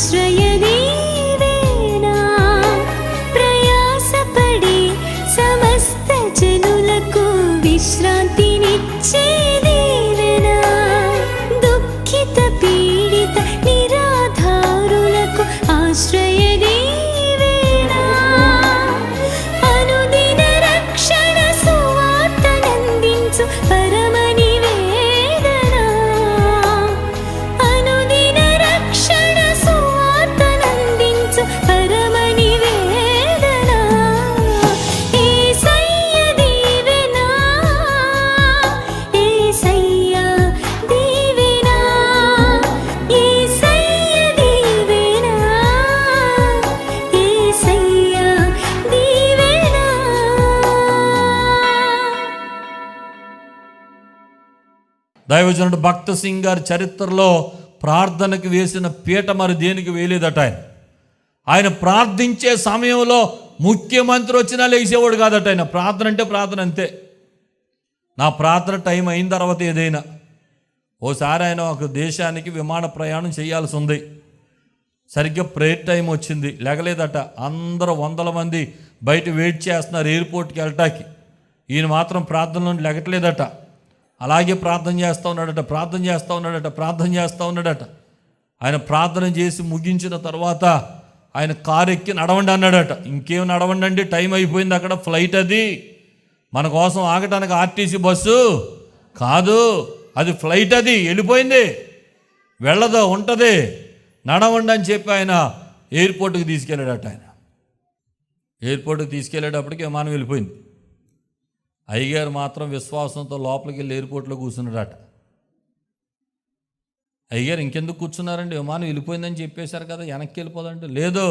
ఆశ్రయ నీవేనా, ప్రయాసపడి సమస్త జనులకు విశ్రాంతినిచ్చే దీవెనా, దుఃఖిత పీడిత నిరాధారులకు ఆశ్రయ నీవేనా, అనుదిన రక్షణ సువార్తనందించు పరమ నివేదనా, అనుదిన రక్షణ సువార్తనందించు పరమ నివేదనా, యేసయ్య దీవెనా, యేసయ్య దీవెనా, యేసయ్య దీవెనా, యేసయ్య దీవెనా. దైవజనుడు భక్త సింగ్ గారి చరిత్రలో ప్రార్థనకు వేసిన పీట మరి దేనికి వేయలేదట. ఆయన ప్రార్థించే సమయంలో ముఖ్యమంత్రి వచ్చినా లేచేవాడు కాదట. ఆయన ప్రార్థన అంటే ప్రార్థన అంతే. నా ప్రార్థన టైం అయిన తర్వాత ఏదైనా ఓసారి ఆయన ఒక దేశానికి విమాన ప్రయాణం చేయాల్సి ఉంది. సరిగ్గా ప్రేయర్ టైం వచ్చింది, లేగలేదట. అందరూ వందల మంది బయట వెయిట్ చేస్తున్నారు ఎయిర్పోర్ట్కి వెళ్ళటానికి. ఈయన మాత్రం ప్రార్థనలో లెగట్లేదట. అలాగే ప్రార్థన చేస్తూ ఉన్నాడట. ఆయన ప్రార్థన చేసి ముగించిన తర్వాత ఆయన కారు ఎక్కి నడవండి అన్నాడట. ఇంకేం నడవండి అండి, టైం అయిపోయింది, అక్కడ ఫ్లైట్, అది మన కోసం ఆగటానికి ఆర్టీసీ బస్సు కాదు, అది ఫ్లైట్, అది వెళ్ళిపోయింది, వెళ్ళదు, ఉంటుంది, నడవండి అని చెప్పి ఆయన ఎయిర్పోర్ట్కి తీసుకెళ్ళాడట. ఆయన ఎయిర్పోర్ట్కి తీసుకెళ్ళేటప్పటికి విమానం వెళ్ళిపోయింది. అయ్యగారు మాత్రం విశ్వాసంతో లోపలికి వెళ్ళి ఎయిర్పోర్ట్లో కూర్చున్నాడట. అయ్యగారు ఇంకెందుకు కూర్చున్నారండి, విమానం వెళ్ళిపోయిందని చెప్పేశారు కదా, వెనక్కి వెళ్ళిపోదంటే, లేదు,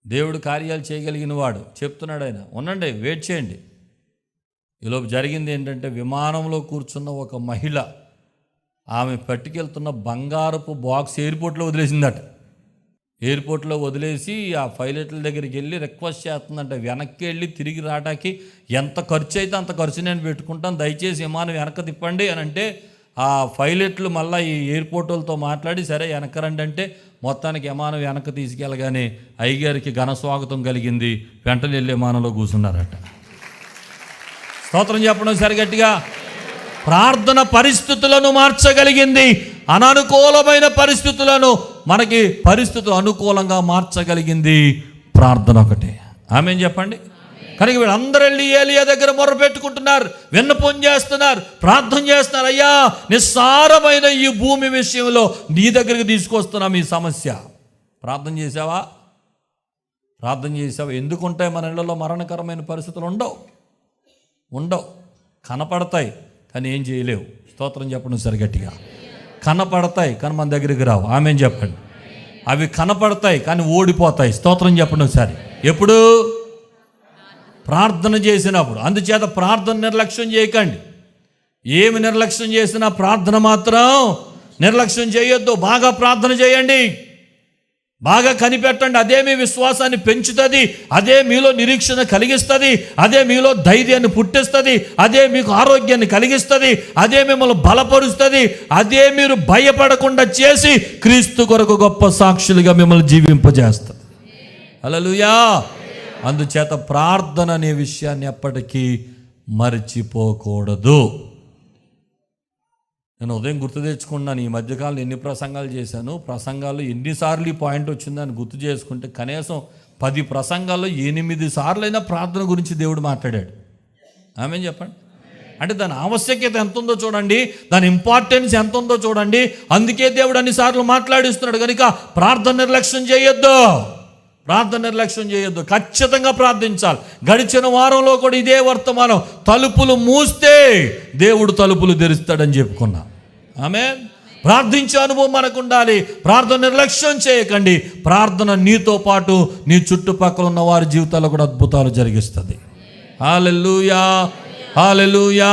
దేవుడు కార్యాలు చేయగలిగిన వాడు చెప్తున్నాడు. ఆయన ఉండండి, వెయిట్ చేయండి. ఈలోపు జరిగింది ఏంటంటే, విమానంలో కూర్చున్న ఒక మహిళ ఆమె పట్టుకెళ్తున్న బంగారపు బాక్స్ ఎయిర్పోర్ట్లో వదిలేసిందట. ఎయిర్పోర్ట్లో వదిలేసి ఆ పైలట్ల దగ్గరికి వెళ్ళి రిక్వెస్ట్ చేస్తుందంట, వెనక్కి వెళ్ళి తిరిగి రావడానికి ఎంత ఖర్చు అయితే అంత ఖర్చు నేను పెట్టుకుంటాను, దయచేసి విమానం వెనక తిప్పండి అని అంటే, ఆ పైలట్లు మళ్ళీ ఈ ఎయిర్పోర్టులతో మాట్లాడి సరే వెనకరండి అంటే, మొత్తానికి విమానం వెనక తీసుకెళ్ళగానే అయ్యగారికి ఘన స్వాగతం కలిగింది. వెంటనే వెళ్ళి విమానంలో కూర్చున్నారట. స్తోత్రం చెప్పడం సరి గట్టిగా. ప్రార్థన పరిస్థితులను మార్చగలిగింది. అననుకూలమైన పరిస్థితులను మనకి పరిస్థితులు అనుకూలంగా మార్చగలిగింది ప్రార్థన ఒకటే. ఆమేన్ చెప్పండి. కనుక వీళ్ళందరూ వెళ్ళి ఏలియా దగ్గర మొర్ర పెట్టుకుంటున్నారు, విన్నపం చేస్తున్నారు, ప్రార్థన చేస్తున్నారు. అయ్యా, నిస్సారమైన ఈ భూమి విషయంలో నీ దగ్గరికి తీసుకొస్తున్నాం ఈ సమస్య. ప్రార్థన చేసావా? ఎందుకుంటాయి మన ఇళ్లలో మరణకరమైన పరిస్థితులు? ఉండవు, కనపడతాయి కానీ ఏం చేయలేవు. స్తోత్రం చెప్పండి సరి గట్టిగా. కనపడతాయి కానీ మన దగ్గరికి రావు. ఆమేన్ చెప్పండి. అవి కనపడతాయి కానీ ఓడిపోతాయి. స్తోత్రం చెప్పండి ఒకసారి. ఎప్పుడు? ప్రార్థన చేసినప్పుడు. అందుచేత ప్రార్థన నిర్లక్ష్యం చేయకండి. ఏమి నిర్లక్ష్యం చేసినా ప్రార్థన మాత్రం నిర్లక్ష్యం చేయొద్దు. బాగా ప్రార్థన చేయండి, బాగా కనిపెట్టండి. అదే మీ విశ్వాసాన్ని పెంచుతుంది, అదే మీలో నిరీక్షణ కలిగిస్తుంది, అదే మీలో ధైర్యాన్ని పుట్టిస్తుంది, అదే మీకు ఆరోగ్యాన్ని కలిగిస్తుంది, అదే మిమ్మల్ని బలపరుస్తుంది, అదే మీరు భయపడకుండా చేసి క్రీస్తు కొరకు గొప్ప సాక్షులుగా మిమ్మల్ని జీవింపజేస్తుంది. హల్లెలూయా. అందుచేత ప్రార్థన అనే విషయాన్ని ఎప్పటికీ మర్చిపోకూడదు. నేను ఉదయం గుర్తు తెచ్చుకున్నాను, ఈ మధ్యకాలంలో ఎన్ని ప్రసంగాలు చేశాను, ప్రసంగాల్లో ఎన్నిసార్లు ఈ పాయింట్ వచ్చిందని గుర్తు చేసుకుంటే కనీసం 10 ప్రసంగాల్లో 8 సార్లైనా ప్రార్థన గురించి దేవుడు మాట్లాడాడు. ఆమేన్ చెప్పండి. అంటే దాని ఆవశ్యకత ఎంత ఉందో చూడండి, దాని ఇంపార్టెన్స్ ఎంత ఉందో చూడండి. అందుకే దేవుడు అన్నిసార్లు మాట్లాడిస్తున్నాడు. కనుక ప్రార్థన నిర్లక్ష్యం చేయొద్దు. ఖచ్చితంగా ప్రార్థించాలి. గడిచిన వారంలో కూడా ఇదే వర్తమానం, తలుపులు మూస్తే దేవుడు తలుపులు తెరుస్తాడని చెప్పుకున్నాం. ఆమేన్. ప్రార్థించే అనుభవం మనకు ఉండాలి. ప్రార్థన నిర్లక్ష్యం చేయకండి. ప్రార్థన నీతో పాటు నీ చుట్టుపక్కల ఉన్న వారి జీవితాల్లో కూడా అద్భుతాలు జరిగిస్తుంది. హల్లెలూయా, హల్లెలూయా.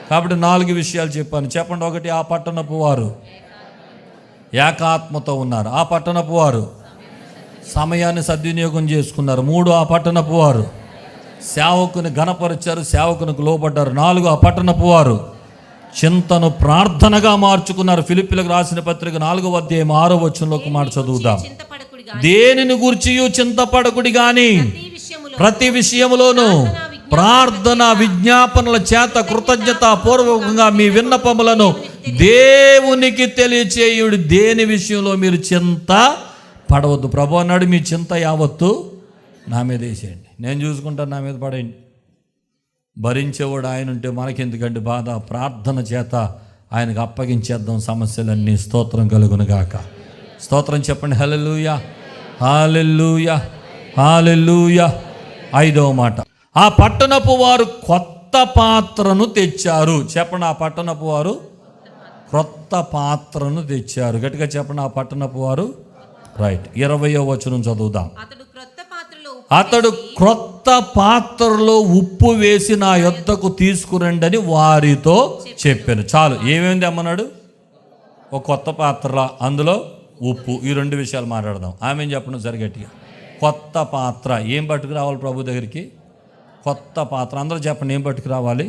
కాబట్టి 4 విషయాలు చెప్పాను. చెప్పండి. 1, ఆ పట్టణపు వారు ఏకాత్మతో ఉన్నారు. ఆ పట్టణపు వారు సమయాన్ని సద్వినియోగం చేసుకున్నారు. 3, ఆ పట్టణపు వారు సేవకుని ఘనపరిచారు, సేవకునికి లోబడ్డారు. 4, ఆ పట్టణపు వారు చింతను ప్రార్థనగా మార్చుకున్నారు. ఫిలిప్పీలకు రాసిన పత్రిక 4వ అధ్యాయం 6వ వచనంలోకి మాట చదువుదాం. చింతపడకుడి గాని దేనిని గూర్చియు చింతపడకుడి గాని ప్రతి విషయములోనూ ప్రార్థన విజ్ఞాపనల చేత కృతజ్ఞత పూర్వకంగా మీ విన్నపములను దేవునికి తెలియచేయుడు. దేని విషయంలో మీరు చింత పడవద్దు. ప్రభు అన్నాడు, మీ చింత యావత్తు నా మీద వేసేయండి, నేను చూసుకుంటాను, నా మీద పడేయండి. భరించేవాడు ఆయన ఉంటే మనకెందుకంటే బాధ. ప్రార్థన చేత ఆయనకు అప్పగించేద్దాం సమస్యలన్నీ. స్తోత్రం కలుగును గాక. స్తోత్రం చెప్పండి. హల్లెలూయా, హల్లెలూయా, హల్లెలూయా. 5వ మాట, ఆ పట్టణపు వారు కొత్త పాత్రను తెచ్చారు. చెప్పండి, ఆ పట్టణపు వారు క్రొత్త పాత్రను తెచ్చారు. గట్టిగా చెప్పండి, ఆ పట్టణపు వారు. రైట్. 20వ వచనం చదువుదాం. అతడు క్రొత్త పాత్రలో ఉప్పు వేసి నా యొద్దకు తీసుకురండి అని వారితో చెప్పాను. చాలు. ఏమేమి తెమ్మన్నాడు? ఒక కొత్త పాత్ర, అందులో ఉప్పు. ఈ 2 విషయాలు మాట్లాడదాం. ఆమె చెప్పడం సరిగట్టిగా. కొత్త పాత్ర. ఏం పట్టుకు రావాలి ప్రభు దగ్గరికి? కొత్త పాత్ర. అందరూ చెప్పండి, ఏం పట్టుకు రావాలి?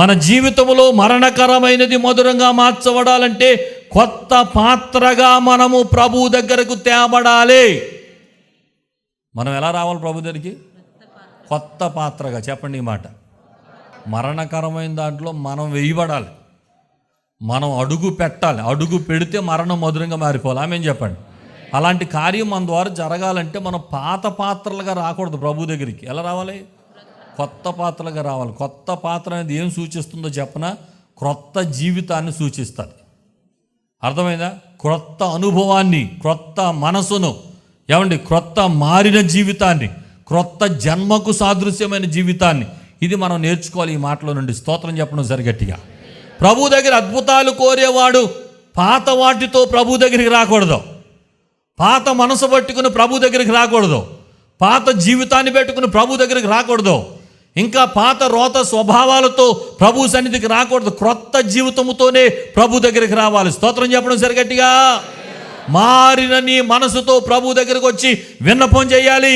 మన జీవితంలో మరణకరమైనది మధురంగా మార్చబడాలంటే కొత్త పాత్రగా మనము ప్రభు దగ్గరకు తేబడాలి. మనం ఎలా రావాలి ప్రభు దగ్గరికి? కొత్త పాత్రగా. చెప్పండి ఈ మాట. మరణకరమైన దాంట్లో మనం వేయబడాలి, మనం అడుగు పెట్టాలి. అడుగు పెడితే మరణం మధురంగా మారిపోవాలి. ఆమె చెప్పండి. అలాంటి కార్యం మన ద్వారా జరగాలంటే మనం పాత పాత్రలుగా రాకూడదు ప్రభు దగ్గరికి. ఎలా రావాలి? కొత్త పాత్రలుగా రావాలి. కొత్త పాత్ర అనేది ఏం సూచిస్తుందో చెప్పనా? క్రొత్త జీవితాన్ని సూచిస్తుంది. అర్థమైందా? క్రొత్త అనుభవాన్ని, క్రొత్త మనసును, ఏమండి, క్రొత్త మారిన జీవితాన్ని, క్రొత్త జన్మకు సాదృశ్యమైన జీవితాన్ని. ఇది మనం నేర్చుకోవాలి ఈ మాటలో నుండి. స్తోత్రం చెప్పడం సరిగట్టిగా. ప్రభు దగ్గర అద్భుతాలు కోరేవాడు పాత వాటితో ప్రభు దగ్గరికి రాకూడదు. పాత మనసు పట్టుకుని ప్రభు దగ్గరికి రాకూడదు. పాత జీవితాన్ని పెట్టుకుని ప్రభు దగ్గరికి రాకూడదు. ఇంకా పాత రోత స్వభావాలతో ప్రభు సన్నిధికి రాకూడదు. క్రొత్త జీవితంతోనే ప్రభు దగ్గరికి రావాలి. స్తోత్రం చెప్పడం సరిగట్టిగా. మారిన నీ మనసుతో ప్రభు దగ్గరకు వచ్చి విన్నపం చేయాలి.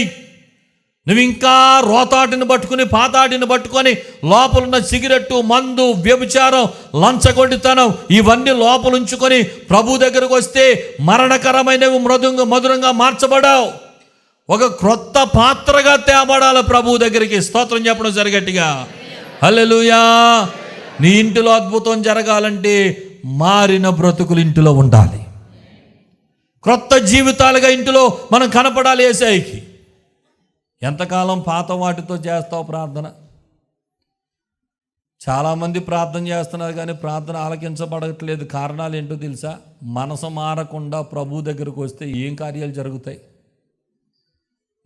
నువ్వు ఇంకా రోతాటిని పట్టుకుని, పాతాటిని పట్టుకొని, లోపలున్న సిగరెట్టు, మందు, వ్యభిచారం, లంచగొండితనం ఇవన్నీ లోపలుంచుకొని ప్రభు దగ్గరకు వస్తే మరణకరమైనవి మధురంగా మార్చబడావు. ఒక క్రొత్త పాత్రగా తేబడాలి ప్రభు దగ్గరికి. స్తోత్రం చెప్పడం సరిగట్టిగా. హల్లెలూయా. నీ ఇంటిలో అద్భుతం జరగాలంటే మారిన బ్రతుకులు ఇంటిలో ఉండాలి. క్రొత్త జీవితాలుగా ఇంటిలో మనం కనపడాలి యేసయ్యకి. ఎంతకాలం పాత వాటితో చేస్తావు ప్రార్థన? చాలామంది ప్రార్థన చేస్తున్నారు కానీ ప్రార్థన ఆలకించబడట్లేదు. కారణాలు ఏంటో తెలుసా? మనసు మారకుండా ప్రభు దగ్గరకు వస్తే ఏం కార్యాలు జరుగుతాయి?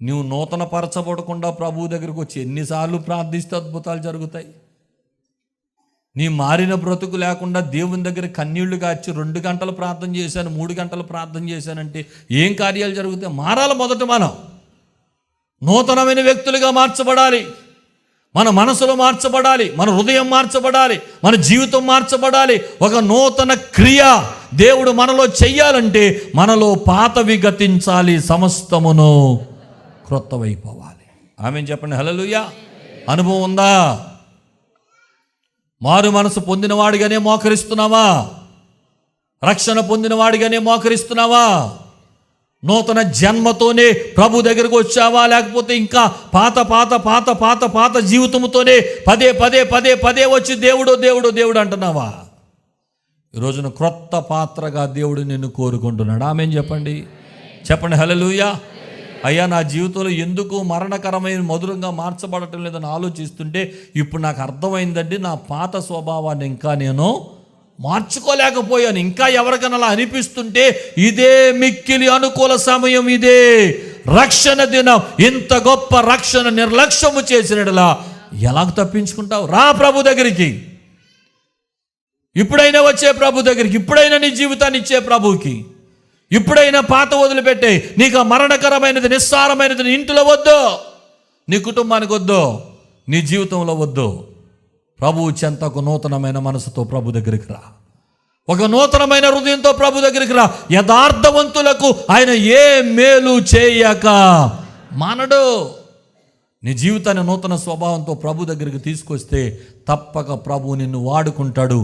నువ్వు నూతన పరచబడకుండా ప్రభు దగ్గరకు వచ్చి ఎన్నిసార్లు ప్రార్థిస్తే అద్భుతాలు జరుగుతాయి? నీ మారిన బ్రతుకు లేకుండా దేవుని దగ్గర కన్నీళ్లు కాచి 2 గంటలు ప్రార్థన చేశాను, 3 గంటలు ప్రార్థన చేశానంటే ఏం కార్యాలు జరుగుతాయి? మారాలి. మొదట మనం నూతనమైన వ్యక్తులుగా మార్చబడాలి. మన మనసులో మార్చబడాలి, మన హృదయం మార్చబడాలి, మన జీవితం మార్చబడాలి. ఒక నూతన క్రియ దేవుడు మనలో చెయ్యాలంటే మనలో పాతవి గతించాలి, సమస్తమును క్రొత్తవైపోవాలి. ఆమె చెప్పండి. హల్లెలూయా. అనుభవం ఉందా? మారు మనసు పొందినవాడిగానే మోకరిస్తున్నావా? రక్షణ పొందినవాడిగానే మోకరిస్తున్నావా? నూతన జన్మతోనే ప్రభు దగ్గరకు వచ్చావా? లేకపోతే ఇంకా పాత పాత పాత పాత పాత జీవితంతోనే పదే పదే పదే పదే వచ్చి దేవుడు దేవుడు దేవుడు అంటున్నావా? ఈ రోజున క్రొత్త పాత్రగా దేవుడు నిన్ను కోరుకుంటున్నాడు. ఆమేన్ చెప్పండి. చెప్పండి హల్లెలూయా. అయ్యా, నా జీవితంలో ఎందుకు మరణకరమైన మధురంగా మార్చబడటం లేదని ఆలోచిస్తుంటే ఇప్పుడు నాకు అర్థమైందండి, నా పాత స్వభావాన్ని ఇంకా నేను మార్చుకోలేకపోయాను. ఇంకా ఎవరికైనా అలా అనిపిస్తుంటే ఇదే మిక్కిలి అనుకూల సమయం, ఇదే రక్షణ దినం. ఇంత గొప్ప రక్షణ నిర్లక్ష్యము చేసినట్లా ఎలాగ తప్పించుకుంటావు? రా ప్రభు దగ్గరికి. ఇప్పుడైనా వచ్చే ప్రభు దగ్గరికి. ఇప్పుడైనా నీ జీవితాన్ని ఇచ్చే ప్రభువుకి. ఇప్పుడైనా పాత వదిలిపెట్టే. నీకు మరణకరమైనది, నిస్సారమైనది నీ ఇంటిలో వద్దు, నీ కుటుంబానికి వద్దు, నీ జీవితంలో వద్దు. ప్రభువు చెంతకు నూతనమైన మనసుతో ప్రభు దగ్గరికి రా. ఒక నూతనమైన హృదయంతో ప్రభు దగ్గరికి రా. యథార్థవంతులకు ఆయన ఏ మేలు చేయక మానడు. నీ జీవితాన్ని నూతన స్వభావంతో ప్రభు దగ్గరికి తీసుకొస్తే తప్పక ప్రభువు నిన్ను వాడుకుంటాడు.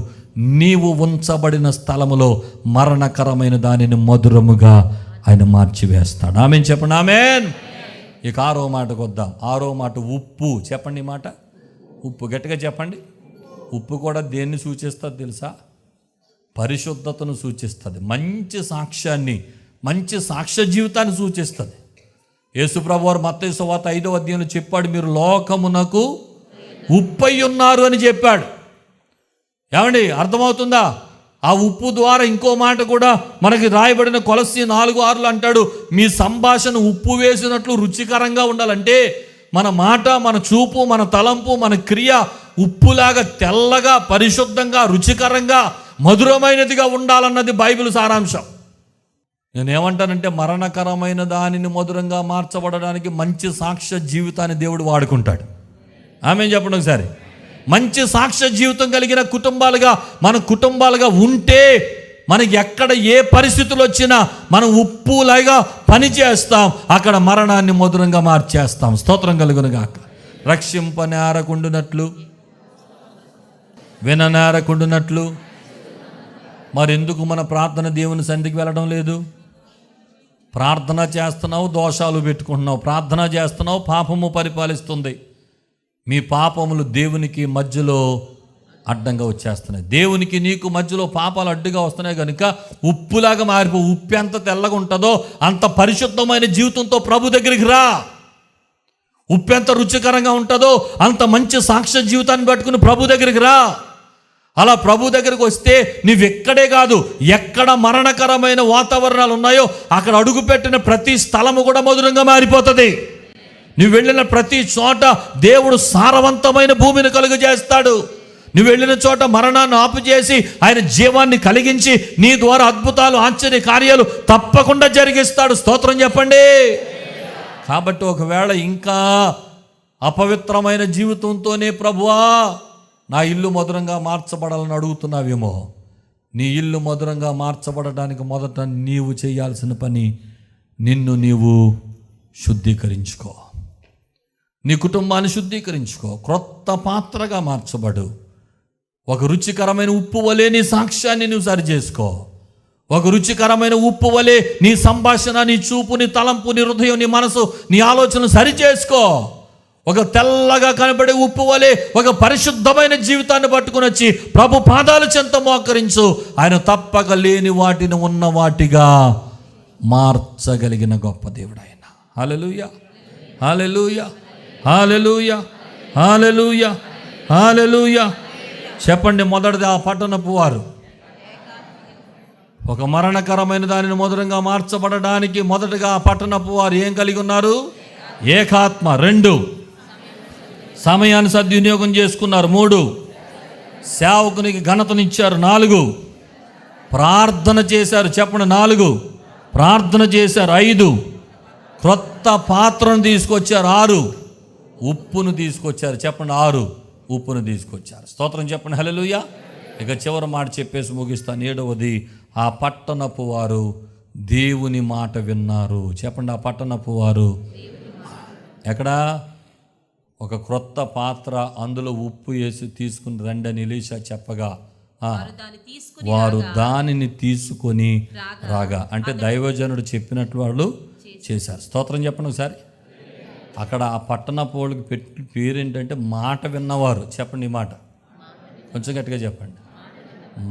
నీవు ఉంచబడిన స్థలములో మరణకరమైన దానిని మధురముగా ఆయన మార్చివేస్తాడు. ఆమేన్ చెప్పండి, ఆమేన్. ఇక 6వ మాటకు వద్దాం. 6వ మాట ఉప్పు. చెప్పండి ఈ మాట, ఉప్పు. గట్టిగా చెప్పండి. ఉప్పు కూడా దేన్ని సూచిస్తుంది తెలుసా? పరిశుద్ధతను సూచిస్తుంది. మంచి సాక్ష్యాన్ని, మంచి సాక్ష్య జీవితాన్ని సూచిస్తుంది. యేసుప్రభు వారు మత్తయి సువార్త 5వ అధ్యాయంలో చెప్పాడు, మీరు లోకమునకు ఉప్పై ఉన్నారు అని చెప్పాడు. ఏమండి, అర్థమవుతుందా? ఆ ఉప్పు ద్వారా ఇంకో మాట కూడా మనకి రాయబడిన కొలస్సీ 4:6 అంటాడు, మీ సంభాషణ ఉప్పు వేసినట్లు రుచికరంగా ఉండాలంటే మన మాట, మన చూపు, మన తలంపు, మన క్రియ ఉప్పులాగా తెల్లగా, పరిశుద్ధంగా, రుచికరంగా, మధురమైనదిగా ఉండాలన్నది బైబిల్ సారాంశం. నేనేమంటానంటే మరణకరమైన దానిని మధురంగా మార్చబడడానికి మంచి సాక్ష్య జీవితాన్ని దేవుడు వాడుకుంటాడు. ఆమేన్ చెప్పండి ఒకసారి. మంచి సాక్ష్య జీవితం కలిగిన కుటుంబాలుగా మన కుటుంబాలుగా ఉంటే మనకి ఎక్కడ ఏ పరిస్థితులు వచ్చినా మనం ఉప్పులాగా పని చేస్తాం, అక్కడ మరణాన్ని మధురంగా మార్చేస్తాం. స్తోత్రం కలుగునుగాక. రక్షింపనేరకుండునట్లు, విననేరకుండునట్లు. మరెందుకు మన ప్రార్థన దేవుని సన్నిధికి వెళ్ళడం లేదు? ప్రార్థన చేస్తున్నావు, దోషాలు పెట్టుకుంటున్నావు. ప్రార్థన చేస్తున్నావు, పాపము పరిపాలిస్తుంది. మీ పాపములు దేవునికి మధ్యలో అడ్డంగా వచ్చేస్తున్నాయి. దేవునికి నీకు మధ్యలో పాపాలు అడ్డుగా వస్తున్నాయి కనుక ఉప్పులాగా మారిపో. ఉప్పు ఎంత తెల్లగా ఉంటుందో అంత పరిశుద్ధమైన జీవితంతో ప్రభు దగ్గరికి రా. ఉప్పు ఎంత రుచికరంగా ఉంటుందో అంత మంచి సాక్ష్య జీవితాన్ని పట్టుకుని ప్రభు దగ్గరికి రా. అలా ప్రభు దగ్గరికి వస్తే నువ్వెక్కడే కాదు, ఎక్కడ మరణకరమైన వాతావరణాలు ఉన్నాయో అక్కడ అడుగుపెట్టిన ప్రతి స్థలము కూడా మధురంగా మారిపోతుంది. నువ్వు వెళ్ళిన ప్రతి చోట దేవుడు సారవంతమైన భూమిని కలుగజేస్తాడు. నువ్వు వెళ్ళిన చోట మరణాన్ని ఆపుచేసి ఆయన జీవాన్ని కలిగించి నీ ద్వారా అద్భుతాలు, ఆశ్చర్య కార్యాలు తప్పకుండా జరిగిస్తాడు. స్తోత్రం చెప్పండి. కాబట్టి ఒకవేళ ఇంకా అపవిత్రమైన జీవితంతోనే ప్రభువా నా ఇల్లు మధురంగా మార్చబడాలని అడుగుతున్నావేమో, నీ ఇల్లు మధురంగా మార్చబడడానికి మొదట నీవు చేయాల్సిన పని, నిన్ను నీవు శుద్ధీకరించుకో. నీ కుటుంబాన్ని శుద్ధీకరించుకో. క్రొత్త పాత్రగా మార్చబడు. ఒక రుచికరమైన ఉప్పు వలె నీ సాక్ష్యాన్ని నువ్వు సరి చేసుకో. ఒక రుచికరమైన ఉప్పు వలె నీ సంభాషణ, నీ చూపు, నీ తలంపు, నీ హృదయం, నీ మనసు, నీ ఆలోచనలు సరి చేసుకో. ఒక తెల్లగా కనబడే ఉప్పు వలె ఒక పరిశుద్ధమైన జీవితాన్ని పట్టుకుని వచ్చి ప్రభు పాదాల చెంత మోకరించు. ఆయన తప్పక లేని వాటిని ఉన్న వాటిగా మార్చగలిగిన గొప్ప దేవుడు ఆయన. హల్లెలూయా, హల్లెలూయా, హల్లెలూయా, హల్లెలూయా, హల్లెలూయా. చెప్పండి. మొదటిది ఆ పట్టణపు వారు ఒక మరణకరమైన దానిని మధురంగా మార్చబడడానికి మొదటగా ఆ పట్టణపు వారు ఏం కలిగి ఉన్నారు? ఏకాత్మ. 2, సమయాన్ని సద్వినియోగం చేసుకున్నారు. 3, సేవకునికి ఘనతనిచ్చారు. 4, ప్రార్థన చేశారు. చెప్పండి. 4, ప్రార్థన చేశారు. 5, క్రొత్త పాత్రను తీసుకొచ్చారు. 6, ఉప్పును తీసుకొచ్చారు. చెప్పండి. 6, ఉప్పును తీసుకొచ్చారు. స్తోత్రం చెప్పండి. హల్లెలూయా. ఇక చివరి మాట చెప్పేసి ముగిస్తాను. 7వది, ఆ పట్టణపు వారు దేవుని మాట విన్నారు. చెప్పండి. ఆ పట్టణపు వారు ఎక్కడ? ఒక క్రొత్త పాత్ర, అందులో ఉప్పు వేసి తీసుకుని రండి అని ఎలీషా చెప్పగా వారు దానిని తీసుకొని రాగా, అంటే దైవజనుడు చెప్పినట్లు వాళ్ళు చేశారు. స్తోత్రం చెప్పండి ఒకసారి. అక్కడ ఆ పట్టణపు వాళ్ళకి పేరేంటంటే మాట విన్నవారు. చెప్పండి. ఈ మాట కొంచెం గట్టిగా చెప్పండి.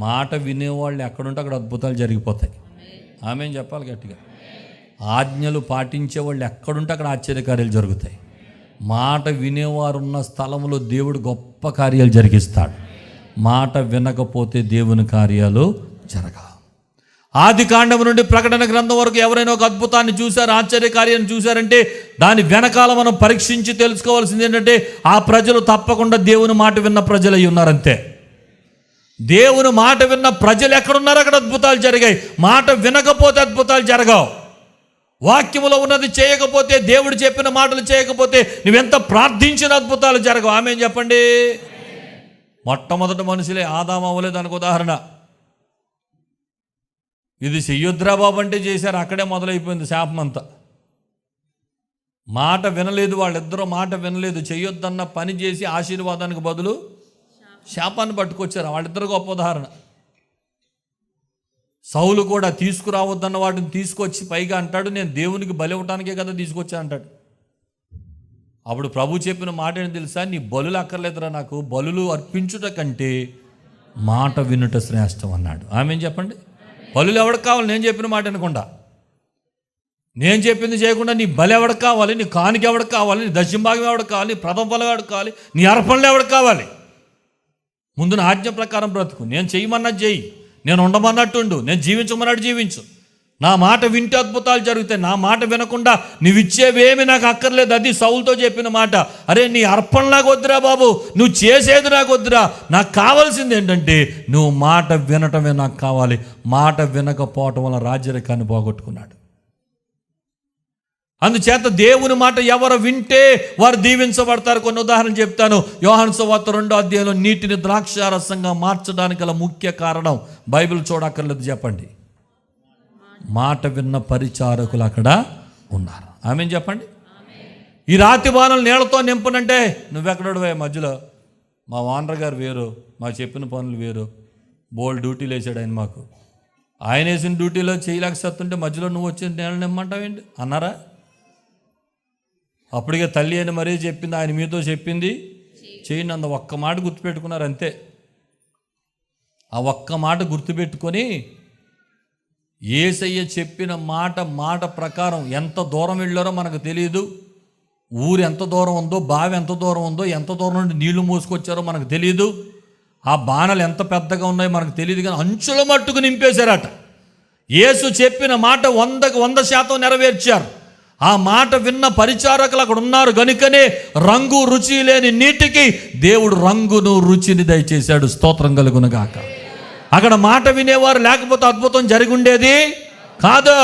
మాట వినేవాళ్ళు ఎక్కడుంటే అక్కడ అద్భుతాలు జరిగిపోతాయి. ఆమె చెప్పాలి గట్టిగా. ఆజ్ఞలు పాటించేవాళ్ళు ఎక్కడుంటే అక్కడ ఆశ్చర్యకార్యాలు జరుగుతాయి. మాట వినేవారు ఉన్న స్థలంలో దేవుడు గొప్ప కార్యాలు జరిగిస్తాడు. మాట వినకపోతే దేవుని కార్యాలు జరగవు. ఆది కాండం నుండి ప్రకటన గ్రంథం వరకు ఎవరైనా ఒక అద్భుతాన్ని చూశారు, ఆశ్చర్యకార్యాన్ని చూశారంటే దాని వెనకాల మనం పరీక్షించి తెలుసుకోవాల్సింది ఏంటంటే ఆ ప్రజలు తప్పకుండా దేవుని మాట విన్న ప్రజలు అయి ఉన్నారంతే. దేవుని మాట విన్న ప్రజలు ఎక్కడున్నారో అక్కడ అద్భుతాలు జరిగాయి. మాట వినకపోతే అద్భుతాలు జరగవు. వాక్యములో ఉన్నది చేయకపోతే, దేవుడు చెప్పిన మాటలు చేయకపోతే నువ్వెంత ప్రార్థించిన అద్భుతాలు జరగవు. ఆమేన్ చెప్పండి. మొట్టమొదటి మనుషులే ఆదాము అవ్వలే దానికి ఉదాహరణ. ఇది చెయ్యొద్దురా బాబు అంటే చేశారు, అక్కడే మొదలైపోయింది శాపం అంతా. మాట వినలేదు, వాళ్ళిద్దరూ మాట వినలేదు. చెయ్యొద్దన్న పని చేసి ఆశీర్వాదానికి బదులు శాపాన్ని పట్టుకొచ్చారు. వాళ్ళిద్దరు గొప్ప ఉదాహరణ. సౌలు కూడా తీసుకురావద్దన్న వాటిని తీసుకొచ్చి పైగా అంటాడు, నేను దేవునికి బలి ఇవ్వటానికే కదా తీసుకొచ్చా అంటాడు. అప్పుడు ప్రభు చెప్పిన మాట ఏంటి తెలుసా? నీ బలులు అక్కర్లేదురా, నాకు బలులు అర్పించుట కంటే మాట వినుట శ్రేష్టం అన్నాడు. ఆమె చెప్పండి. బలులు ఎవరికి కావాలి? నేను చెప్పిన మాట వినకుండా, నేను చెప్పింది చేయకుండా నీ బలి ఎవరికి కావాలి? నీ కానుక ఎవరికి కావాలి? నీ దశంభాగం ఎవరికి కావాలి? నీ ప్రథమ ఫలం ఎవరికి కావాలి? నీ అర్పణలు ఎవరికి కావాలి? ముందు నా ఆజ్ఞ ప్రకారం బ్రతుకు. నేను చేయమన్నది చెయ్యి, నేను ఉండమన్నట్టు ఉండు, నేను జీవించమన్నట్టు జీవించు. నా మాట వింటే అద్భుతాలు జరుగుతాయి. నా మాట వినకుండా నువ్వు ఇచ్చేవేమి నాకు అక్కర్లేదు. అది సౌలుతో చెప్పిన మాట. అరే నీ అర్పణ నాకు వద్దురా బాబు, నువ్వు చేసేది నాకు వద్దురా, నాకు కావాల్సింది ఏంటంటే నువ్వు మాట వినటమే నాకు కావాలి. మాట వినకపోవటం వల్ల రాజ్యరేఖాన్ని పోగొట్టుకున్నాడు. అందుచేత దేవుని మాట ఎవరు వింటే వారు దీవించబడతారు. కొన్ని ఉదాహరణ చెప్తాను. యోహాను సువార్త 2వ అధ్యాయంలో నీటిని ద్రాక్షారసంగా మార్చడానికి గల ముఖ్య కారణం, బైబిల్ చూడక్కర్లేదు చెప్పండి, మాట విన్న పరిచారకులు అక్కడ ఉన్నారు. ఆమెన్ చెప్పండి. ఈ రాతి బాణలు నీళ్లతో నింపనంటే నువ్వెక్కడవే మధ్యలో, మా ఓనర్ గారు వేరు, మాకు చెప్పిన పనులు వేరు, బోల్డ్ డ్యూటీలు వేసాడు ఆయన మాకు, ఆయన వేసిన డ్యూటీలో చేయలేకపోతుంటే మధ్యలో నువ్వు వచ్చి నీళ్ళు నిమ్మంటావేంటి అన్నారా? అప్పటికే తల్లి అని మరీ చెప్పింది, ఆయన మీతో చెప్పింది చేయండి అంత ఒక్క మాట గుర్తుపెట్టుకున్నారు అంతే. ఆ ఒక్క మాట గుర్తుపెట్టుకొని యేసయ్య చెప్పిన మాట ప్రకారం ఎంత దూరం వెళ్ళారో మనకు తెలియదు. ఊరు ఎంత దూరం ఉందో, బావి ఎంత దూరం ఉందో, ఎంత దూరం నుండి నీళ్లు మోసుకొచ్చారో మనకు తెలియదు. ఆ బాణలు ఎంత పెద్దగా ఉన్నాయో మనకు తెలియదు, కానీ అంచుల మట్టుకు నింపేశారట. యేసు చెప్పిన మాట 100% నెరవేర్చారు. ఆ మాట విన్న పరిచారకులు అక్కడ ఉన్నారు గనుకనే రంగు రుచి లేని నీటికి దేవుడు రంగును రుచిని దయచేశాడు. స్తోత్రం కలుగునుగాక. అక్కడ మాట వినేవారు లేకపోతే అద్భుతం జరిగి ఉండేది కాదు.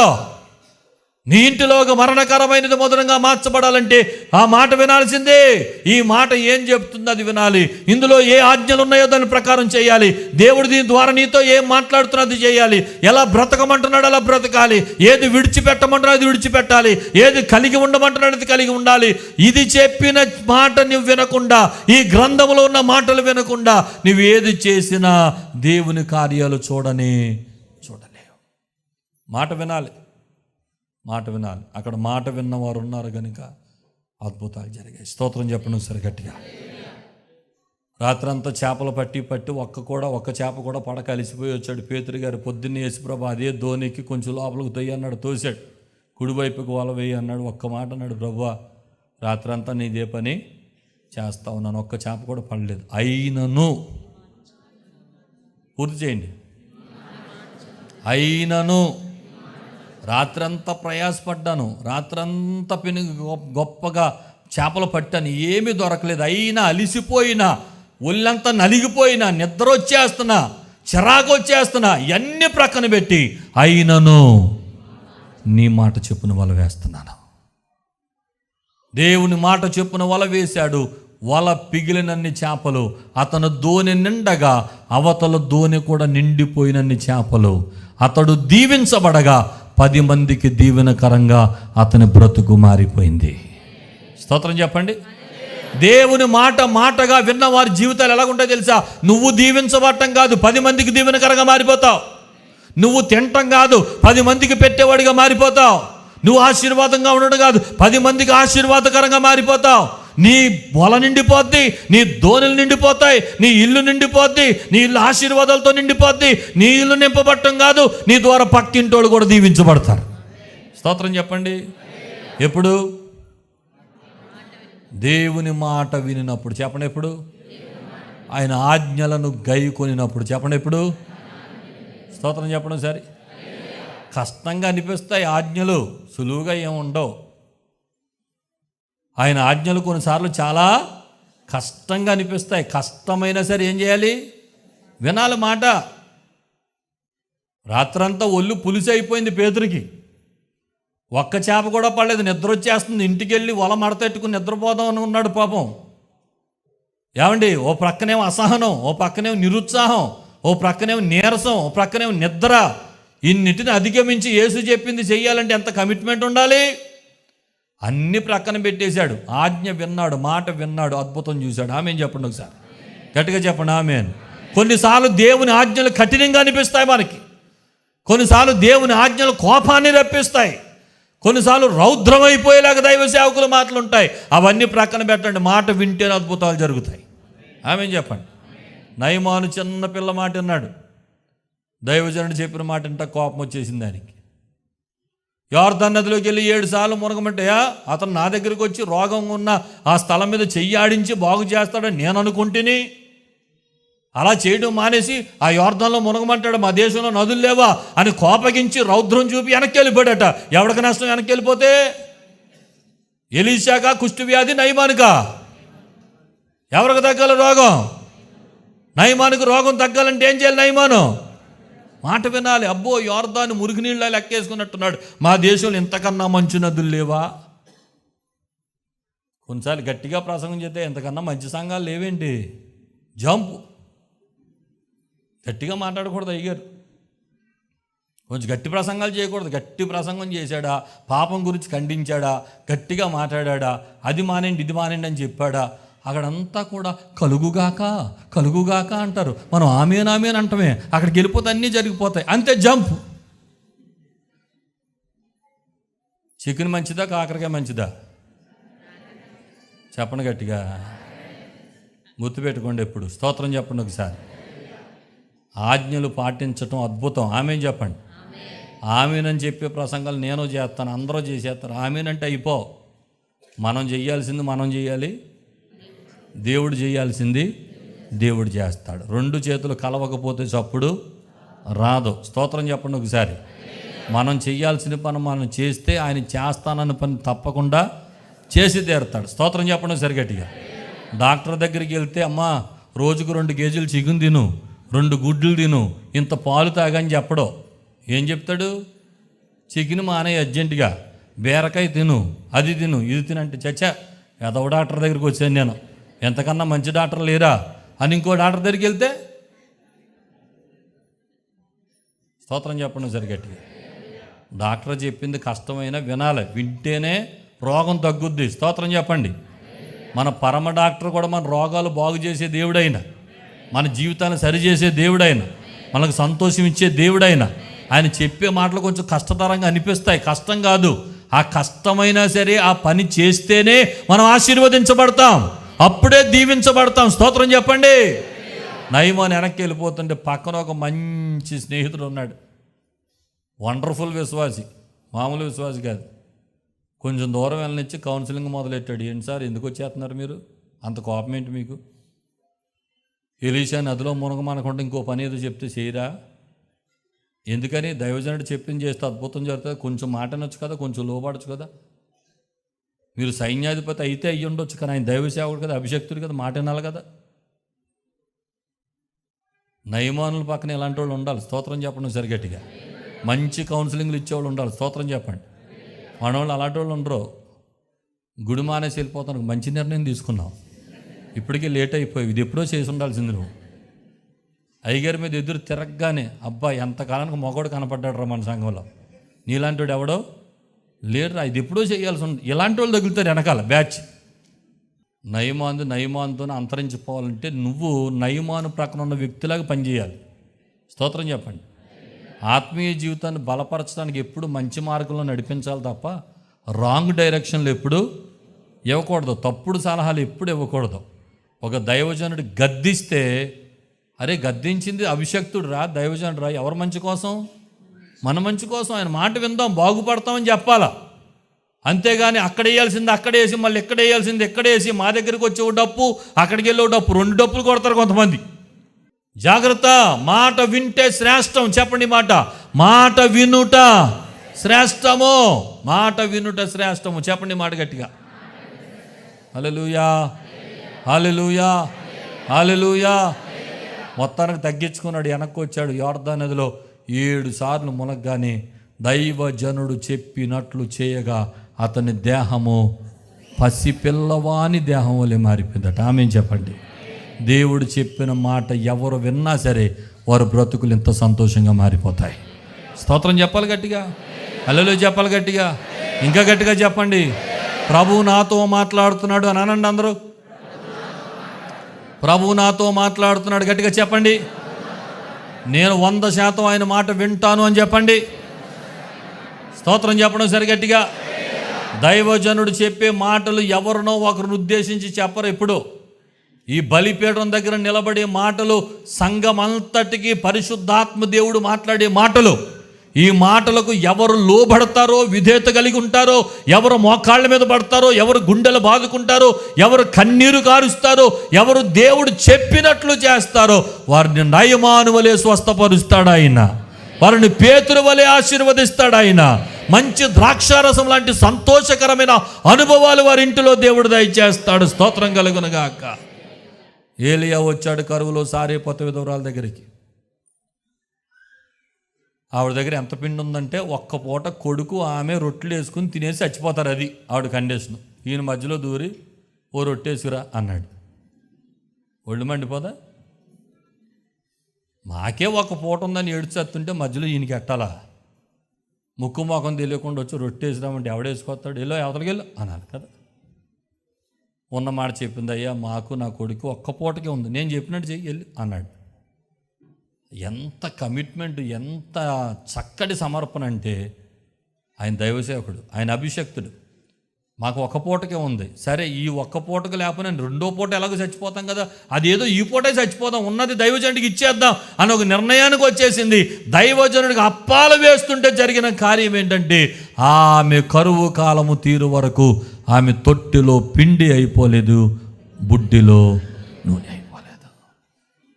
నీ ఇంటిలో ఒక మరణకరమైనది మధురంగా మార్చబడాలంటే ఆ మాట వినాల్సిందే. ఈ మాట ఏం చెప్తుందో అది వినాలి. ఇందులో ఏ ఆజ్ఞలు ఉన్నాయో దాని ప్రకారం చేయాలి. దేవుడు దీని ద్వారా నీతో ఏం మాట్లాడుతున్నా అది చేయాలి. ఎలా బ్రతకమంటున్నాడు అలా బ్రతకాలి. ఏది విడిచిపెట్టమంటున్నాడు అది విడిచిపెట్టాలి. ఏది కలిగి ఉండమంటున్నాడు అది కలిగి ఉండాలి. ఇది చెప్పిన మాట నువ్వు వినకుండా, ఈ గ్రంథంలో ఉన్న మాటలు వినకుండా నువ్వు ఏది చేసినా దేవుని కార్యాలు చూడలేవు. మాట వినాలి. అక్కడ మాట విన్నవారు ఉన్నారు కనుక అద్భుతాలు జరిగాయి. స్తోత్రం చెప్పండి సరే గట్టిగా. రాత్రంతా చేపలు పట్టి ఒక్క చేప కూడా పడక అలిసిపోయి వచ్చాడు పేతురు గారు. పొద్దున్నే యేసుప్రభు అదే ధోనికి కొంచెం లోపలికి తొయ్యి అన్నాడు, తోసాడు. కుడివైపుకి వల వేయి అన్నాడు. ఒక్క మాట అన్నాడు, ప్రభువా రాత్రంతా నీదే పని చేస్తా ఉన్నాను, ఒక్క చేప కూడా పడలేదు. అయినను, పూర్తి చేయండి, అయినను రాత్రంతా ప్రయాసపడ్డాను, రాత్రంతా గొప్పగా చేపలు పట్టాను, ఏమీ దొరకలేదు. అయినా అలిసిపోయినా, ఒళ్ళంతా నలిగిపోయినా, నిద్ర వచ్చేస్తున్నా, చిరాకు వచ్చేస్తున్నా, ఇవన్నీ ప్రక్కన పెట్టి అయినను నీ మాట చెప్పున వల వేస్తున్నాను. దేవుని మాట చెప్పున వల వేశాడు. వల పిగిలినన్ని చేపలు, అతను దోణి నిండగా అవతల దోణి కూడా నిండిపోయినన్ని చేపలు. అతడు దీవించబడగా 10 మందికి దీవెనకరంగా అతని బ్రతుకు మారిపోయింది. స్తోత్రం చెప్పండి. దేవుని మాటగా విన్న వారి జీవితాలు ఎలాగుంటాయో తెలుసా? నువ్వు దీవించబడటం కాదు, 10 మందికి దీవెనకరంగా మారిపోతావు. నువ్వు తినటం కాదు, 10 మందికి పెట్టేవాడిగా మారిపోతావు. నువ్వు ఆశీర్వాదంగా ఉండడం కాదు, 10 మందికి ఆశీర్వాదకరంగా మారిపోతావు. నీ వల నిండిపోద్ది, నీ దోణులు నిండిపోతాయి, నీ ఇల్లు నిండిపోద్ది, నీ ఇల్లు ఆశీర్వాదాలతో నిండిపోద్ది. నీ ఇల్లు నింపబట్టం కాదు, నీ ద్వారా పక్కింటోళ్ళు కూడా దీవించబడతారు. స్తోత్రం చెప్పండి. ఎప్పుడు? దేవుని మాట వినినప్పుడు. చెప్పండి ఎప్పుడు? ఆయన ఆజ్ఞలను గైకొనినప్పుడు. చెప్పండి ఎప్పుడు? స్తోత్రం చెప్పండి సరే. కష్టంగా అనిపిస్తాయి ఆజ్ఞలు, సులువుగా ఏముండవు. ఆయన ఆజ్ఞలు కొన్నిసార్లు చాలా కష్టంగా అనిపిస్తాయి. కష్టమైనా సరే ఏం చేయాలి? వినాలి మాట. రాత్రంతా ఒళ్ళు పులిసి అయిపోయింది పేతురికి. ఒక్క చేప కూడా పడలేదు, నిద్ర వచ్చేస్తుంది. ఇంటికి వెళ్ళి వల మడతెట్టుకుని నిద్రపోదాం అని ఉన్నాడు పాపం. ఏమండి, ఓ ప్రక్కనేమో అసహనం, ఓ ప్రక్కనేమో నిరుత్సాహం, ఓ ప్రక్కనేమో నీరసం, ఓ ప్రక్కనేమో నిద్ర. ఇన్నిటిని అధిగమించి యేసు చెప్పింది చెయ్యాలంటే ఎంత కమిట్మెంట్ ఉండాలి? అన్ని ప్రక్కన పెట్టేశాడు. ఆజ్ఞ విన్నాడు, మాట విన్నాడు, అద్భుతం చూశాడు. ఆమె చెప్పండి ఒకసారి. గట్టిగా చెప్పండి ఆమేన్. కొన్నిసార్లు దేవుని ఆజ్ఞలు కఠినంగా అనిపిస్తాయి మనకి. కొన్నిసార్లు దేవుని ఆజ్ఞలు కోపాన్ని రప్పిస్తాయి. కొన్నిసార్లు రౌద్రమైపోయేలాగా దైవ సేవకుల మాటలు ఉంటాయి. అవన్నీ ప్రక్కన పెట్టండి. మాట వింటేనే అద్భుతాలు జరుగుతాయి. ఆమేన్ చెప్పండి. నయమాను చిన్న పిల్ల మాట అన్నాడు. దైవజనుడు చెప్పిన మాట ఇంట కోపం వచ్చేసింది దానికి. యోర్దాను నదిలోకి వెళ్ళి 7 సార్లు మునగమంటే అతను నా దగ్గరికి వచ్చి రోగం ఉన్న ఆ స్థలం మీద చెయ్యి ఆడించి బాగు చేస్తాడని నేను అనుకుంటుని, అలా చేయడం మానేసి ఆ యోర్దానులో మునగమంటాడు, మా దేశంలో నదులు లేవా అని కోపగించి రౌద్రం చూపి వెనక్కి వెళ్ళిపోయాడట. ఎవరికి నష్టం వెనక్కి వెళ్ళిపోతే? ఎలీషాకా కుష్టు వ్యాధి, నయమానుకా? ఎవరికి తగ్గాలి రోగం? నయమానుకు రోగం తగ్గాలంటే ఏం చేయాలి? నయమాను మాట వినాలి. అబ్బో యోర్దాను మురుగునీళ్ళ లెక్కేసుకున్నట్టున్నాడు, మా దేశంలో ఇంతకన్నా మంచి నదులు లేవా? కొన్నిసార్లు గట్టిగా ప్రసంగం చేస్తే ఇంతకన్నా మంచి సంఘాలు లేవేంటి? జంపు. గట్టిగా మాట్లాడకూడదు అయ్యారు. కొంచెం గట్టి ప్రసంగాలు చేయకూడదు. గట్టి ప్రసంగం చేశాడా, పాపం గురించి ఖండించాడా, గట్టిగా మాట్లాడా, అది మానేండి ఇది మానేండి అని చెప్పాడా, అక్కడంతా కూడా కలుగుగాక కలుగుగాక అంటారు. మనం ఆమెన్ అంటమే. అక్కడికి వెళ్ళిపోతే అన్నీ జరిగిపోతాయి. అంతే, జంప్. చికెన్ మంచిదా కాకరకాయ మంచిదా? చెప్పండి గట్టిగా, గుర్తుపెట్టుకోండి. ఎప్పుడు స్తోత్రం చెప్పండి ఒకసారి. ఆజ్ఞలు పాటించటం అద్భుతం. ఆమెన్ చెప్పండి. ఆమెనని చెప్పే ప్రసంగాలు నేను చేస్తాను, అందరూ చేసేస్తారు. ఆమెనంటే అయిపో. మనం చెయ్యాల్సింది మనం చేయాలి, దేవుడు చేయాల్సింది దేవుడు చేస్తాడు. 2 చేతులు కలవకపోతే చప్పుడు రాదు. స్తోత్రం చెప్పండి ఒకసారి. మనం చేయాల్సిన పని మనం చేస్తే ఆయన చేస్తానన్న పని తప్పకుండా చేసి తీరుతాడు. స్తోత్రం చెప్పండి ఒకసారి గట్టిగా. డాక్టర్ దగ్గరికి వెళ్తే, అమ్మా రోజుకు 2 కేజీలు చికెన్ తిను, 2 గుడ్లు తిను, ఇంత పాలు తాగని చెప్పడు. ఏం చెప్తాడు? చికెన్ మానే అర్జెంటుగా, బీరకాయ తిను, అది తిను, ఇది తినంటే చచ్చా ఎదవ డాక్టర్ దగ్గరికి వచ్చాను నేను, ఎంతకన్నా మంచి డాక్టర్ లేరా అని ఇంకో డాక్టర్ దగ్గరికి వెళ్తే స్తోత్రం చెప్పండి సరిగట్టి. డాక్టర్ చెప్పింది కష్టమైన వినాలి, వింటేనే రోగం తగ్గుద్ది. స్తోత్రం చెప్పండి. మన పరమ డాక్టర్ కూడా మన రోగాలు బాగు చేసే దేవుడైన, మన జీవితాన్ని సరిచేసే దేవుడైన, మనకు సంతోషం ఇచ్చే దేవుడైన ఆయన చెప్పే మాటలు కొంచెం కష్టతరంగా అనిపిస్తాయి. కష్టం కాదు, ఆ కష్టమైనా సరే ఆ పని చేస్తేనే మనం ఆశీర్వదించబడతాం, అప్పుడే దీవించబడతాం. స్తోత్రం చెప్పండి. నయమాను వెనక్కి వెళ్ళిపోతుంటే పక్కన ఒక మంచి స్నేహితుడు ఉన్నాడు. వండర్ఫుల్ విశ్వాసి, మామూలు విశ్వాసి కాదు. కొంచెం దూరం వెళ్ళనిచ్చి కౌన్సిలింగ్ మొదలెట్టాడు. ఏంటి సార్ ఎందుకు వచ్చేస్తున్నారు మీరు, అంత కోపం ఏంటి మీకు? ఎలీషా నదిలో మునగమనకుండా ఇంకో పని ఏదో చెప్తే చేయరా? ఎందుకని? దైవజనుడు చెప్పింది చేస్తే అద్భుతం జరుగుతుంది. కొంచెం మాట అనొచ్చు కదా, కొంచెం లోపడచ్చు కదా. మీరు సైన్యాధిపతి అయితే అయ్యి ఉండొచ్చు, కానీ ఆయన దైవ సేవకుడు కదా, అభిషక్తుడు కదా, మాట వినాలి కదా. నయమానుల పక్కన ఇలాంటి వాళ్ళు ఉండాలి. స్తోత్రం చెప్పండి సరిగట్టిగా. మంచి కౌన్సిలింగ్లు ఇచ్చేవాళ్ళు ఉండాలి. స్తోత్రం చెప్పండి. మన వాళ్ళు అలాంటి వాళ్ళు ఉండరు. గుడి మానేసి వెళ్ళిపోతాను, మంచి నిర్ణయం తీసుకున్నావు, ఇప్పటికీ లేట్ అయిపోయి, ఇది ఎప్పుడో చేసి ఉండాల్సింది నువ్వు. అయ్యగారి మీద ఎదురు తిరగగానే అబ్బా ఎంతకాలానికి మొగోడు కనపడ్డాడు రా మన సంఘంలో, నీలాంటి వాడు ఎవడో లేడురా, ఇది ఎప్పుడో చేయాల్సి ఉంది. ఇలాంటి వాళ్ళు తగులుతారు వెనకాల బ్యాచ్. నయమానుతోనే అంతరించిపోవాలంటే నువ్వు నయమాను ప్రక్కన ఉన్న వ్యక్తిలాగా పనిచేయాలి. స్తోత్రం చెప్పండి. ఆత్మీయ జీవితాన్ని బలపరచడానికి ఎప్పుడు మంచి మార్గంలో నడిపించాలి తప్ప రాంగ్ డైరెక్షన్లో ఎప్పుడు ఇవ్వకూడదు. తప్పుడు సలహాలు ఎప్పుడు ఇవ్వకూడదు. ఒక దైవజనుడు గద్దిస్తే, అరే గద్దించింది అభిషక్తుడు రా, దైవజనుడు రా, ఎవరి మంచి కోసం? మన మంచి కోసం. ఆయన మాట విందాం, బాగుపడతామని చెప్పాలా. అంతేగాని అక్కడ వేయాల్సింది అక్కడ వేసి, మళ్ళీ ఎక్కడ వేయాల్సింది ఎక్కడ వేసి, మా దగ్గరికి వచ్చే ఓ డప్పు అక్కడికి వెళ్ళే డప్పు, 2 డప్పులు కొడతారు కొంతమంది. జాగ్రత్త. మాట వింటే శ్రేష్టం. చెప్పండి మాట. మాట వినుట శ్రేష్టము. మాట వినుట శ్రేష్టము. చెప్పండి మాట గట్టిగా. హల్లెలూయా, హల్లెలూయా, హల్లెలూయా. మొత్తానికి తగ్గించుకున్నాడు, వెనక్కి వచ్చాడు. యోర్దాను నదిలో 7 సార్లు మునగ్గానే దైవజనుడు చెప్పినట్లు చేయగా అతని దేహము పసిపిల్లవాని దేహం వలె మారిపోయిందట. ఆమేన్ చెప్పండి. దేవుడు చెప్పిన మాట ఎవరు విన్నా సరే వారి బ్రతుకులు ఎంత సంతోషంగా మారిపోతాయి. స్తోత్రం చెప్పాలి గట్టిగా, హల్లెలూయా చెప్పాలి గట్టిగా, ఇంకా గట్టిగా చెప్పండి. ప్రభువు నాతో మాట్లాడుతున్నాడు అని అనండి అందరూ. ప్రభువు నాతో మాట్లాడుతున్నాడు. గట్టిగా చెప్పండి. నేను 100% ఆయన మాట వింటాను అని చెప్పండి. స్తోత్రం చెప్పడం సరి గట్టిగా. దైవజనుడు చెప్పే మాటలు ఎవరినో ఒకరిని ఉద్దేశించి చెప్పరు. ఎప్పుడు ఈ బలిపీఠం దగ్గర నిలబడే మాటలు సంఘమంతటికి పరిశుద్ధాత్మ దేవుడు మాట్లాడే మాటలు. ఈ మాటలకు ఎవరు లోబడతారో, విధేయత కలిగి ఉంటారో, ఎవరు మోకాళ్ళ మీద పడతారో, ఎవరు గుండెలు బాదుకుంటారో, ఎవరు కన్నీరు కారుస్తారో, ఎవరు దేవుడు చెప్పినట్లు చేస్తారో వారిని నయమాను వలె స్వస్థపరుస్తాడు ఆయన. వారిని పేతురు వలె ఆశీర్వదిస్తాడు ఆయన. మంచి ద్రాక్షారసం లాంటి సంతోషకరమైన అనుభవాలు వారి ఇంటిలో దేవుడు దయచేస్తాడు. స్తోత్రం కలుగునుగాక. ఏలియా వచ్చాడు కరువులో సారేపోత విధవరాల దగ్గరికి. ఆవిడ దగ్గర ఎంత పిండి ఉందంటే ఒక్క పూట కొడుకు ఆమె రొట్టెలు వేసుకుని తినేసి చచ్చిపోతారు. అది ఆవిడ కండిషన్. ఈయన మధ్యలో దూరి ఓ రొట్టేసుకురా అన్నాడు. ఒళ్ళు మండిపోదా? మాకే ఒక పూట ఉందని ఏడ్చేస్తుంటే మధ్యలో ఈయనకి ఎట్టాలా? ముక్కు మొఖం తెలియకుండా వచ్చి రొట్టేసిరామంటే ఎవడేసుకొస్తాడు? ఎల్లో అవతలకెళ్ళు అనాలి కదా. ఉన్నమాట చెప్పింది. అయ్యా మాకు నా కొడుకు ఒక్క పూటకే ఉంది, నేను చెప్పినట్టు చెయ్యి వెళ్ళి అన్నాడు. ఎంత కమిట్మెంట్, ఎంత చక్కటి సమర్పణ అంటే ఆయన దైవసేవకుడు, ఆయన అభిషక్తుడు. మాకు ఒక్క పూటకే ఉంది, సరే ఈ ఒక్క పూటకు లేకపోతే రెండో పూట ఎలాగో చచ్చిపోతాం కదా, అదేదో ఈ పూటే చచ్చిపోతాం, ఉన్నది దైవజనుడికి ఇచ్చేద్దాం అని ఒక నిర్ణయానికి వచ్చేసింది. దైవజనుడికి అప్పాలు వేస్తుంటే జరిగిన కార్యం ఏంటంటే ఆమె కరువు కాలము తీరు వరకు ఆమె తొట్టిలో పిండి అయిపోలేదు, బుడ్డిలో నూనె అయిపోలేదు.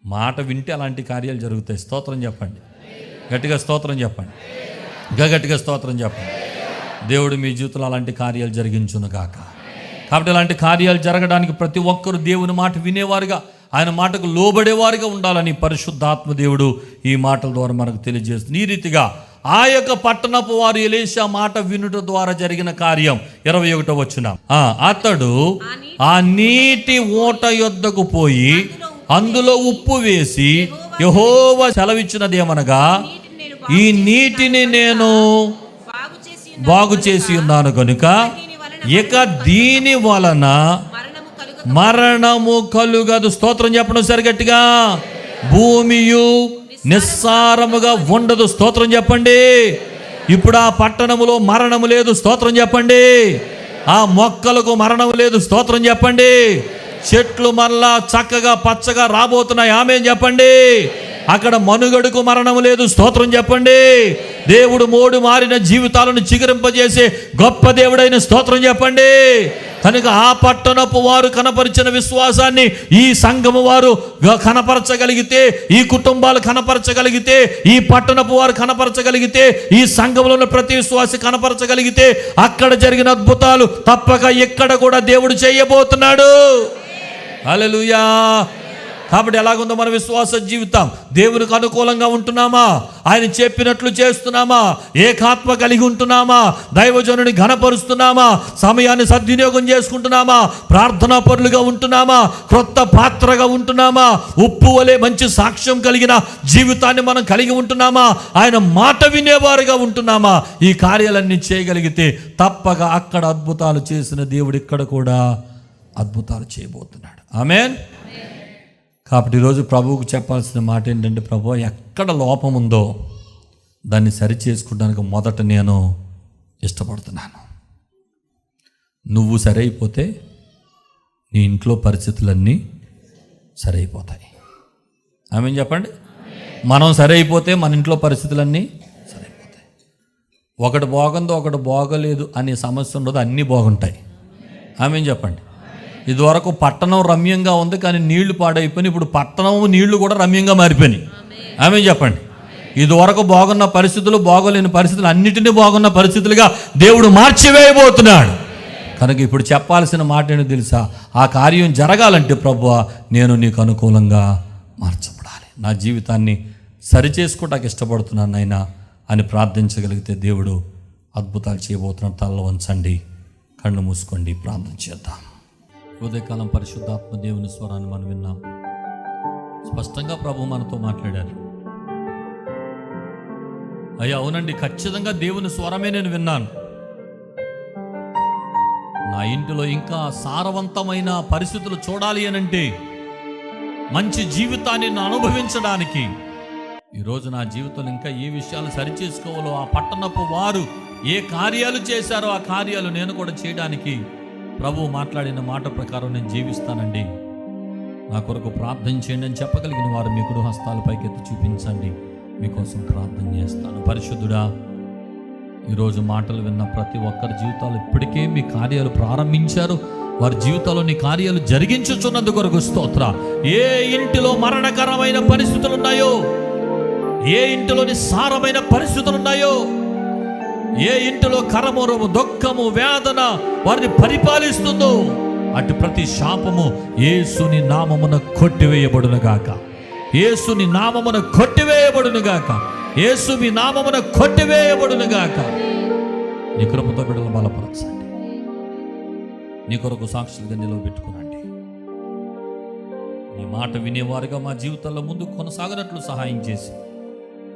మాట వింటే అలాంటి కార్యాలు జరుగుతాయి. స్తోత్రం చెప్పండి గట్టిగా, స్తోత్రం చెప్పండి గట్టిగా, స్తోత్రం చెప్పండి. దేవుడు మీ జీవితంలో అలాంటి కార్యాలు జరిగించును గాక. కాబట్టి అలాంటి కార్యాలు జరగడానికి ప్రతి ఒక్కరు దేవుని మాట వినేవారుగా, ఆయన మాటకు లోబడేవారుగా ఉండాలని పరిశుద్ధాత్మ దేవుడు ఈ మాటల ద్వారా మనకు తెలియజేస్తుంది. ఈ రీతిగా ఆ యొక్క పట్టణపు వారు ఎలీషా మాట వినుట ద్వారా జరిగిన కార్యం 21వ వచనం. అతడు ఆ నీటి ఓట యొద్దకు పోయి అందులో ఉప్పు వేసి యెహోవా సెలవిచ్చినదేమనగా, ఈ నీటిని నేను బాగు చేసి ఉన్నాను కనుక ఇక దీని వలన మరణము కలుగదు. స్తోత్రం చెప్పడం సరిగట్టిగా. భూమియు నిస్సారముగా ఉండదు. స్తోత్రం చెప్పండి. ఇప్పుడు ఆ పట్టణములో మరణము లేదు. స్తోత్రం చెప్పండి. ఆ మొక్కలకు మరణము లేదు. స్తోత్రం చెప్పండి. చెట్లు మరలా చక్కగా పచ్చగా రాబోతున్నాయి. ఆమేన్ చెప్పండి. అక్కడ మనుగడకు మరణము లేదు. స్తోత్రం చెప్పండి. దేవుడు మోడు మారిన జీవితాలను చిగురింపజేసే గొప్ప దేవుడైన స్తోత్రం చెప్పండి. కనుక ఆ పట్టణపు వారు కనపరిచిన విశ్వాసాన్ని ఈ సంఘము వారు కనపరచగలిగితే, ఈ కుటుంబాలు కనపరచగలిగితే, ఈ పట్టణపు వారు కనపరచగలిగితే, ఈ సంఘంలో ఉన్న ప్రతి విశ్వాసి కనపరచగలిగితే అక్కడ జరిగిన అద్భుతాలు తప్పక ఇక్కడ కూడా దేవుడు చేయబోతున్నాడు. హల్లెలూయా. కాబట్టి ఎలాగుందో మన విశ్వాస జీవితం? దేవునికి అనుకూలంగా ఉంటున్నామా? ఆయన చెప్పినట్లు చేస్తున్నామా? ఏకాత్మ కలిగి ఉంటున్నామా? దైవజనుని ఘనపరుస్తున్నామా? సమయాన్ని సద్వినియోగం చేసుకుంటున్నామా? ప్రార్థనా పరులుగా ఉంటున్నామా? క్రొత్త పాత్రగా ఉంటున్నామా? ఉప్పు వలె మంచి సాక్ష్యం కలిగిన జీవితాన్ని మనం కలిగి ఉంటున్నామా? ఆయన మాట వినేవారుగా ఉంటున్నామా? ఈ కార్యాలన్నీ చేయగలిగితే తప్పక అక్కడ అద్భుతాలు చేసిన దేవుడు ఇక్కడ కూడా అద్భుతాలు చేయబోతున్నాడు. ఆమేన్. కాబట్టి ఈరోజు ప్రభువుకు చెప్పాల్సిన మాట ఏంటంటే, ప్రభు ఎక్కడ లోపం ఉందో దాన్ని సరి చేసుకోవడానికి మొదట నేను ఇష్టపడుతున్నాను. నువ్వు సరైపోతే నీ ఇంట్లో పరిస్థితులన్నీ సరైపోతాయి. ఆమేన్ చెప్పండి. మనం సరైపోతే మన ఇంట్లో పరిస్థితులన్నీ సరైపోతాయి. ఒకటి బాగుందో ఒకటి బాగలేదు అనే సమస్య ఉండదు, అన్నీ బాగుంటాయి. ఆమేన్ చెప్పండి. ఇదివరకు పట్టణం రమ్యంగా ఉంది, కానీ నీళ్లు పాడైపోయినాయి. ఇప్పుడు పట్టణం నీళ్లు కూడా రమ్యంగా మారిపోయినాయి. ఆమేన్ చెప్పండి. ఇదివరకు బాగున్న పరిస్థితులు, బాగోలేని పరిస్థితులు అన్నిటినీ బాగున్న పరిస్థితులుగా దేవుడు మార్చివేయబోతున్నాడు. కనుక ఇప్పుడు చెప్పాల్సిన మాట ఏంటో తెలుసా? ఆ కార్యం జరగాలంటే ప్రభువా నేను నీకు అనుకూలంగా మార్చబడాలి, నా జీవితాన్ని సరిచేసుకోవడానికి ఇష్టపడుతున్నాను నాయనా అని ప్రార్థించగలిగితే దేవుడు అద్భుతాలు చేయబోతున్నాడు. తలలో వంచండి, కళ్ళు మూసుకోండి, ప్రార్థన చేద్దాం. ఉదయకాలం పరిశుద్ధాత్మ దేవుని స్వరాన్ని మనం విన్నాం. స్పష్టంగా ప్రభు మనతో మాట్లాడారు. అయ్యా అవునండి, ఖచ్చితంగా దేవుని స్వరమే నేను విన్నాను. నా ఇంటిలో ఇంకా సారవంతమైన పరిస్థితులు చూడాలి అనంటే మంచి జీవితాన్ని నేను అనుభవించడానికి, ఈరోజు నా జీవితంలో ఇంకా ఏ విషయాలు సరిచేసుకోవాలో, ఆ పట్టణపు వారు ఏ కార్యాలు చేశారో ఆ కార్యాలు నేను కూడా చేయడానికి ప్రభువు మాట్లాడిన మాట ప్రకారం నేను జీవిస్తానండి, నా కొరకు ప్రార్థన చేయండి అని చెప్పగలిగిన వారు మీ కుడి హస్తాల పైకెత్తి చూపించండి. మీకోసం ప్రార్థన చేస్తాను. పరిశుద్ధుడా, ఈరోజు మాటలు విన్న ప్రతి ఒక్కరి జీవితాలు ఇప్పటికే మీ కార్యాలు ప్రారంభించారు. వారి జీవితాల్లో నీ కార్యాలు జరిగించుచున్నందుకు కొరకు స్తోత్ర. ఏ ఇంటిలో మరణకరమైన పరిస్థితులు ఉన్నాయో, ఏ ఇంటిలో నిస్సారమైన పరిస్థితులు ఉన్నాయో, ఏ ఇంటిలో కరమురము, దుఃఖము, వేదన వారిని పరిపాలిస్తుందో, అటు ప్రతి శాపము యేసుని నామమున కొట్టివేయబడునుగాక. యేసుని నామమున కొట్టివేయబడునుగాక. యేసు మీ నామమున కొట్టివేయబడునుగాక. నీ కృపతో బిడ్డలు బలపరచండి. నీ కొరకు సాక్షులుగా నిలవబెట్టుకునండి. నీ మాట వినేవారుగా మా జీవితాల్లో ముందు కొనసాగినట్లు సహాయం చేసి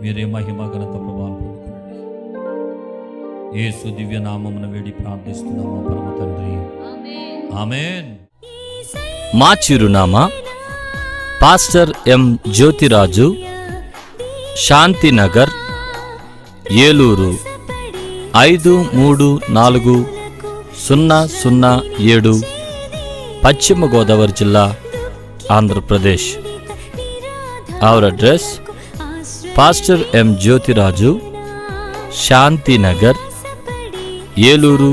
మీరే మహిమ ఘనత ప్రభావం పొందుకునండి. యేసు దివ్య నామమున వేడి ప్రార్థిస్తున్నాము పరమ తండ్రి, ఆమేన్. మా చిరునామా పాస్టర్ ఎం జ్యోతిరాజు, శాంతినగర్, ఏలూరు 534007, పశ్చిమ గోదావరి జిల్లా, Andhra Pradesh. Our address: pastor M Jyothiraju, Shantinagar, Eluru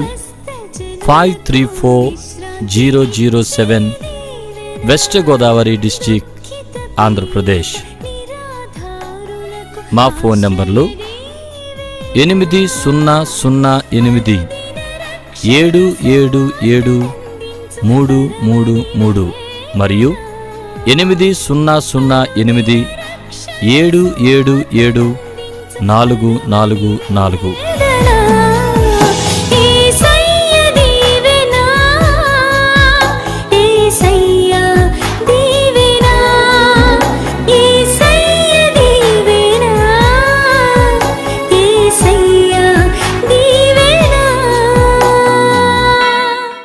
534007, west Godavari district, Andhra Pradesh. మా ఫోన్ నంబర్లు 8008777333 మరియు 800877774444.